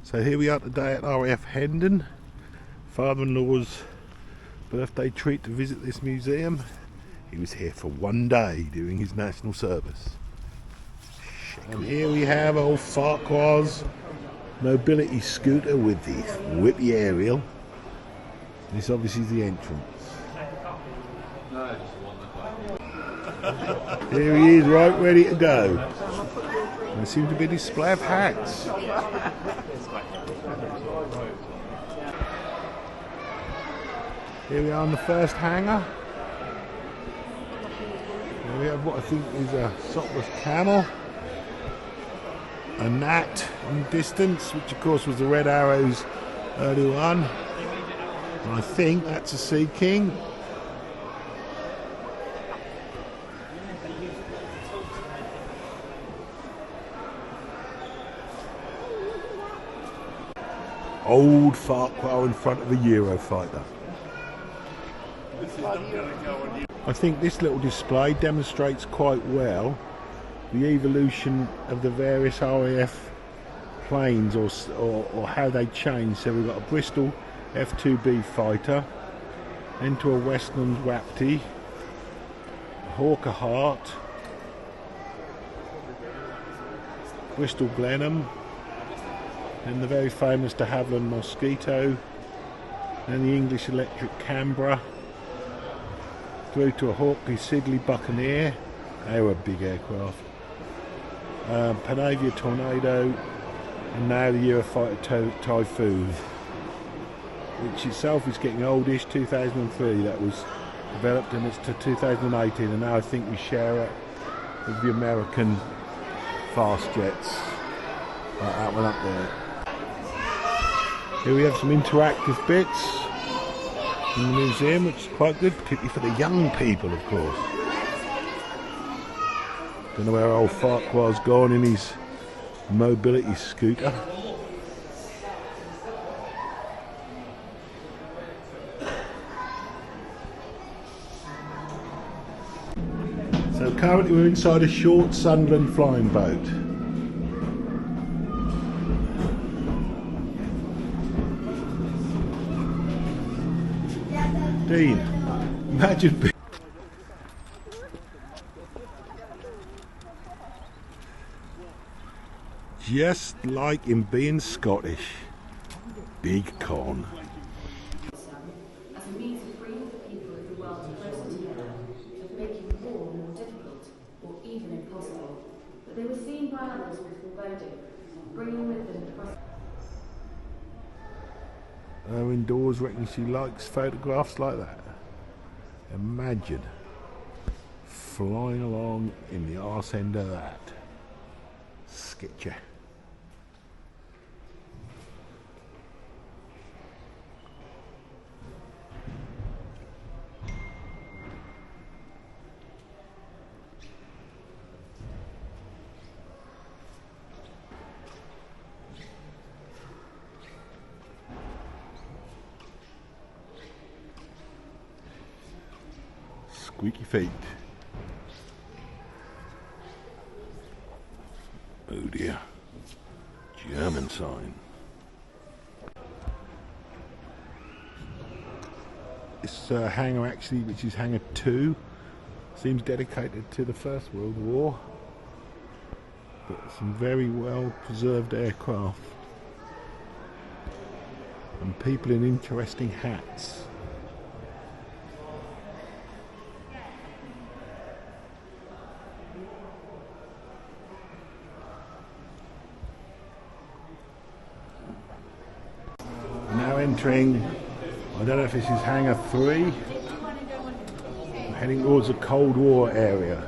So here we are today at RAF Hendon. Father-in-law's birthday treat to visit this museum. He was here for one day during his national service. And here we have old Farquhar's mobility scooter with the whippy aerial. This obviously is the entrance. Here he is, right ready to go. There seems to be a display of hats. Here we are on the first hangar. Here we have what I think is a sopwith camel. A gnat in the distance, which of course was the Red Arrows earlier on. And I think that's a Sea King. Old Farquhar in front of a Eurofighter. I think this little display demonstrates quite well the evolution of the various RAF planes or how they change. So we've got a Bristol F2B fighter, into a Westland Wapti, Hawker Hart, Bristol Blenheim, and the very famous de Havilland Mosquito, and the English Electric Canberra, through to a Hawkeye Siddeley Buccaneer. They were big aircraft. Panavia Tornado, and now the Eurofighter Typhoon, which itself is getting oldish. 2003 that was developed, and it's to 2018, and now I think we share it with the American fast jets, like that one up there. Here we have some interactive bits in the museum, which is quite good, particularly for the young people, of course. Don't know where old Farquhar's gone in his mobility scooter. So currently we're inside a short Sunderland flying boat. Dean, imagine just like him being Scottish. Big con. As a means of bringing the people of the world closer together, of making war more difficult or even impossible. But they were seen by others with foreboding, bringing with them the prospect. Owen Dawes reckons she likes photographs like that. Imagine flying along in the arse end of that. Sketchy. Squeaky feet. Oh dear. German sign. This hangar actually, which is hangar 2, seems dedicated to the First World War. But some very well preserved aircraft. And people in interesting hats. Now entering, I don't know if this is hangar 3. I'm heading towards the Cold War area.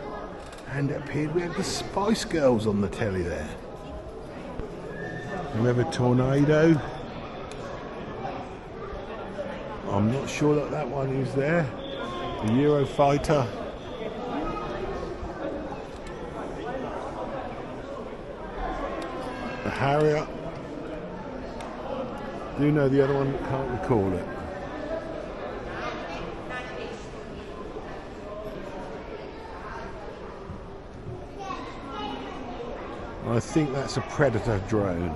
And it appeared we had the Spice Girls on the telly there. And we have a Tornado. I'm not sure that that one is there. The Eurofighter. The Harrier. I do know the other one, can't recall it. I think that's a Predator drone.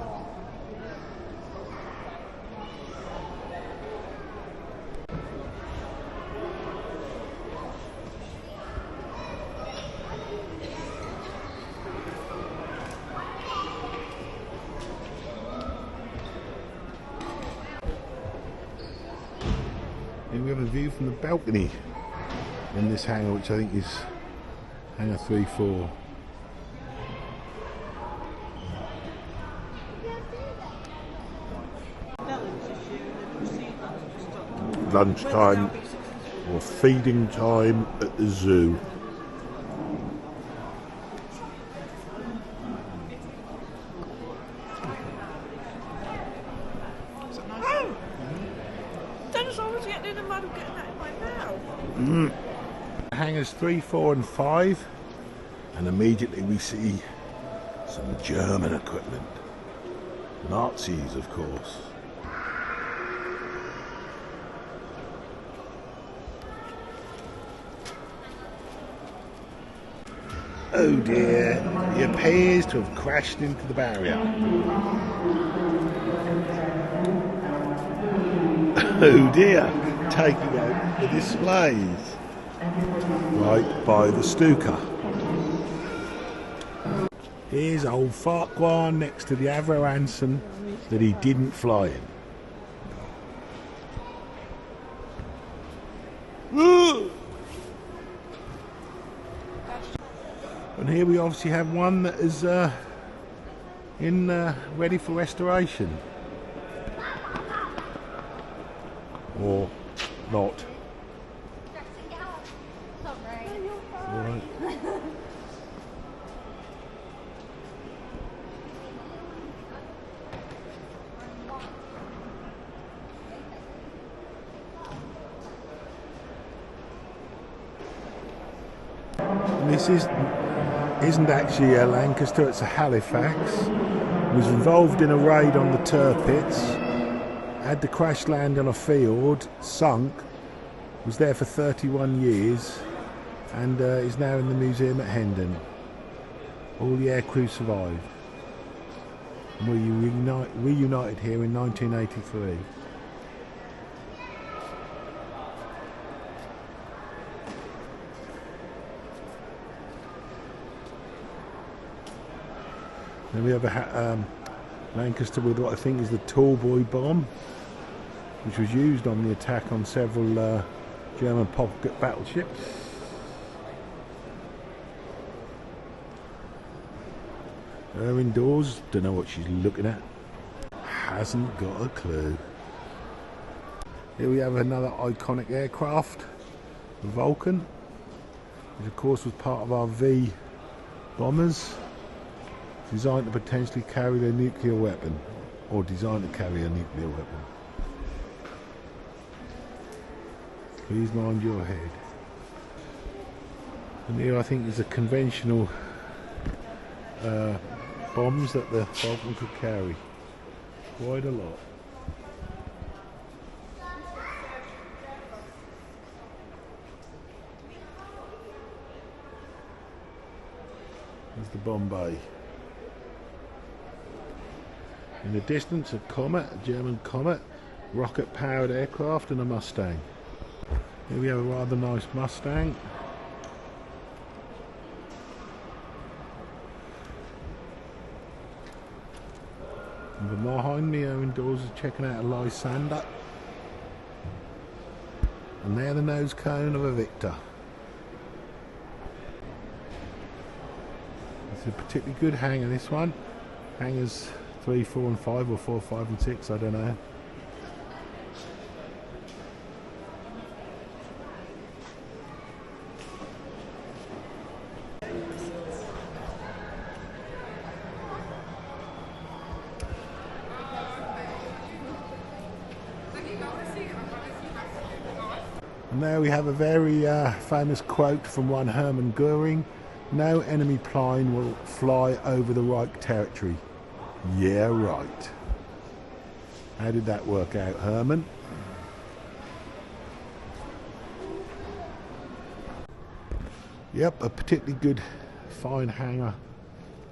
And we have a view from the balcony in this hangar, which I think is hangar 3-4. Lunchtime or feeding time at the zoo. Hangars 3, 4 and 5, and immediately we see some German equipment. Nazis, of course. Oh dear, he appears to have crashed into the barrier. Oh dear, taking out the displays. Right by the Stuka. Here's old Farquhar next to the Avro Anson that he didn't fly in. And here we obviously have one that is ready for restoration. Or not. Right. And this isn't actually a Lancaster, it's a Halifax. It was involved in a raid on the Tirpitz, had the crash land on a field, sunk, was there for 31 years, and is now in the museum at Hendon. All the aircrew survived. And we reunited here in 1983. Then we have a Lancaster with what I think is the Tall Boy bomb, which was used on the attack on several German pocket battleships. Her indoors, don't know what she's looking at. Hasn't got a clue. Here we have another iconic aircraft, the Vulcan, which of course was part of our V bombers, designed to potentially carry a nuclear weapon, or designed to carry a nuclear weapon. Please mind your head. And here I think is a conventional bombs that the Vulcan could carry. Quite a lot. There's the bomb bay. In the distance, a Comet, a German Comet, rocket-powered aircraft, and a Mustang. Here we have a rather nice Mustang. And behind me, our indoors is checking out a Lysander. And there the nose cone of a Victor. It's a particularly good hangar, this one. Hangars 3, 4 and 5, or 4, 5 and 6, I don't know. And there we have a very famous quote from one Hermann Goering: "No enemy plane will fly over the Reich territory." Yeah, right. How did that work out, Herman? Yep, a particularly good, fine hangar.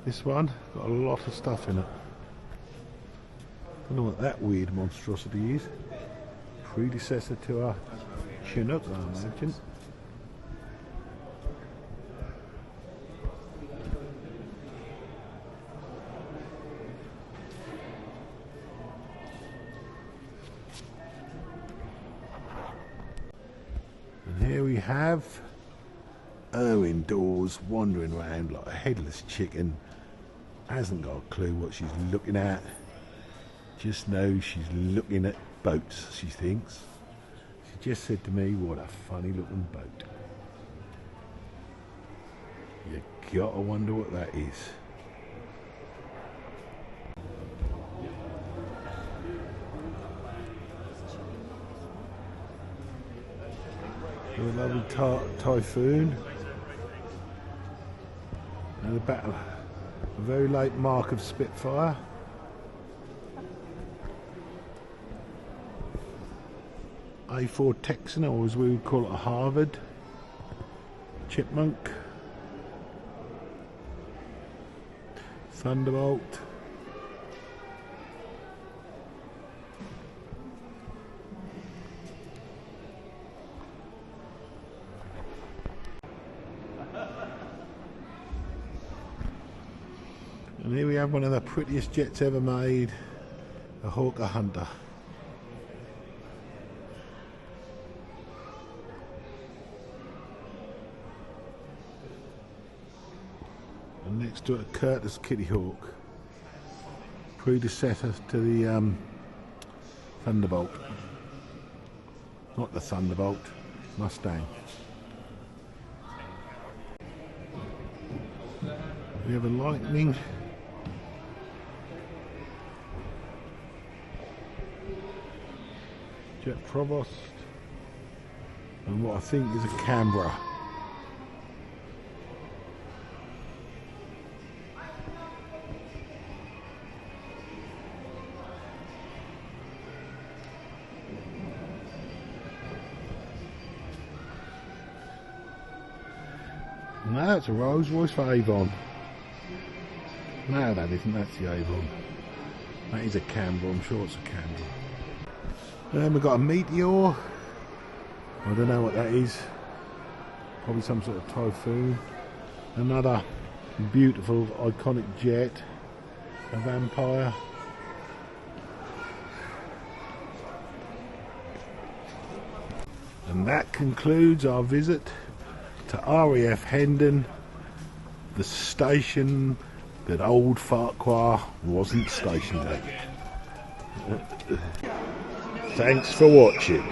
This one got a lot of stuff in it. Don't know what that weird monstrosity is. Predecessor to our Chinook, I imagine. Here we have Owen Dawes wandering around like a headless chicken. Hasn't got a clue what she's looking at. Just knows she's looking at boats, she thinks. She just said to me, what a funny looking boat. You gotta wonder what that is. A lovely typhoon. And a very late mark of Spitfire. A4 Texan, or as we would call it, a Harvard. Chipmunk. Thunderbolt. And here we have one of the prettiest jets ever made, a Hawker Hunter. And next to it, a Curtis Kitty Hawk, predecessor to the Thunderbolt. Not the Thunderbolt, Mustang. We have a Lightning. Jet Provost, and what I think is a Canberra. No, it's a Rolls Royce for Avon. No, that isn't, that's the Avon. That is a Canberra, I'm sure it's a Canberra. Then we've got a Meteor. I don't know what that is. Probably some sort of typhoon. Another beautiful, iconic jet. A Vampire. And that concludes our visit to RAF Hendon, the station that old Farquhar wasn't stationed at. Thanks for watching.